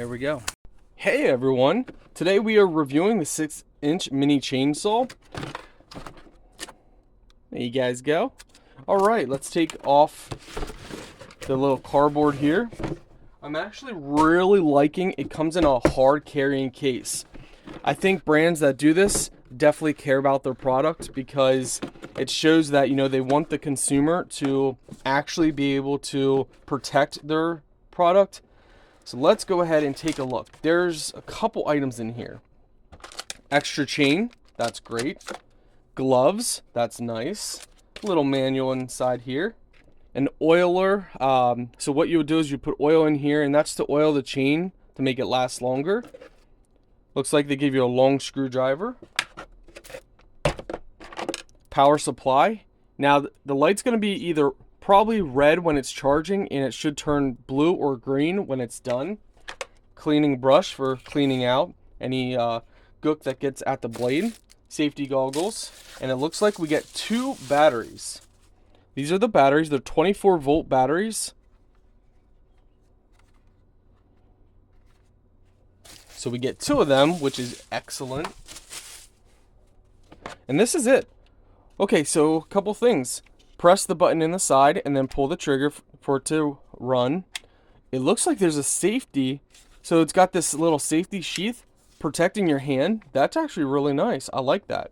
There we go. Hey everyone, today we are reviewing the 6-inch mini chainsaw. There you guys go. Alright, let's take off the little cardboard here. I'm actually really liking it. Comes in a hard carrying case. I think brands that do this definitely care about their product because it shows that, you know, they want the consumer to actually be able to protect their product. So let's go ahead and take a look. There's a couple items in here. Extra chain, that's great. Gloves, that's nice. Little manual inside here. An oiler. So what you would do is you put oil in here, and that's to oil the chain to make it last longer. Looks like they give you a long screwdriver. Power supply. Now the light's going to be either probably red when it's charging, and it should turn blue or green when it's done. Cleaning brush for cleaning out any gook that gets at the blade. Safety goggles, and it looks like we get 2 batteries. These are the batteries. They're 24-volt batteries. So we get 2 of them, which is excellent. And this is it. Okay, so a couple things. Press the button in the side and then pull the trigger for it to run. It looks like there's a safety. So it's got this little safety sheath protecting your hand. That's actually really nice. I like that.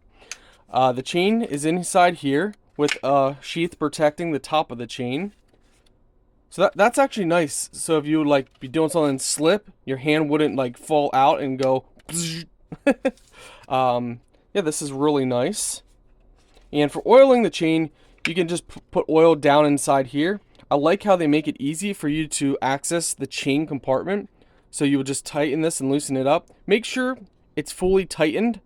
The chain is inside here with a sheath protecting the top of the chain. So that's actually nice. So if you would like be doing something and slip, your hand wouldn't like fall out and go. Yeah, this is really nice. And for oiling the chain, you can just put oil down inside here. I like how they make it easy for you to access the chain compartment. So you would just tighten this and loosen it up. Make sure it's fully tightened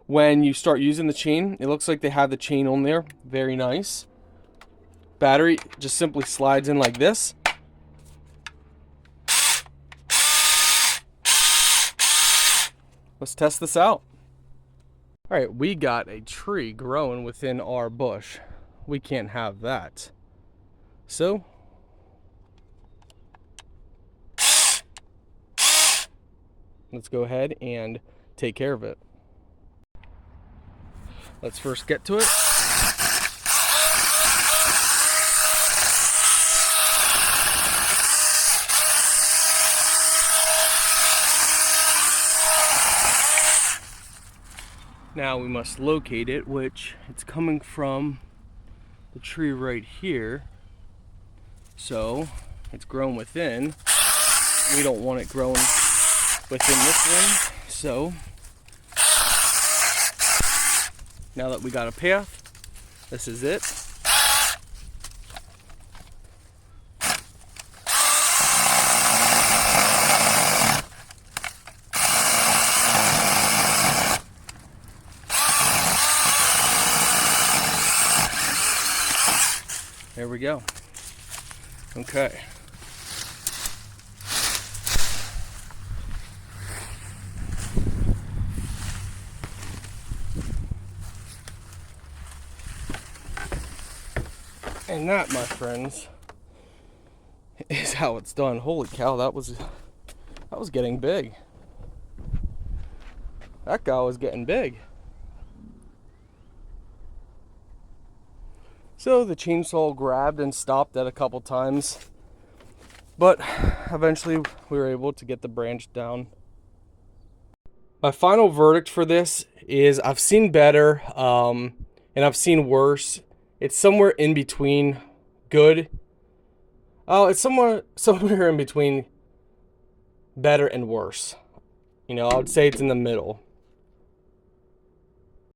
when you start using the chain. It looks like they have the chain on there. Very nice. Battery just simply slides in like this. Let's test this out. All right, we got a tree growing within our bush. We can't have that. So let's go ahead and take care of it. Let's first get to it. Now we must locate it, which it's coming from the tree right here. So it's grown within. We don't want it growing within this one. So now that we got a path, this is it. There we go. Okay. And that, my friends, is how it's done. Holy cow, that was getting big. That guy was getting big. So the chainsaw grabbed and stopped at a couple times, but eventually we were able to get the branch down. My final verdict for this is I've seen better and I've seen worse. It's somewhere in between good. Oh, it's somewhere in between better and worse. You know, I would say it's in the middle.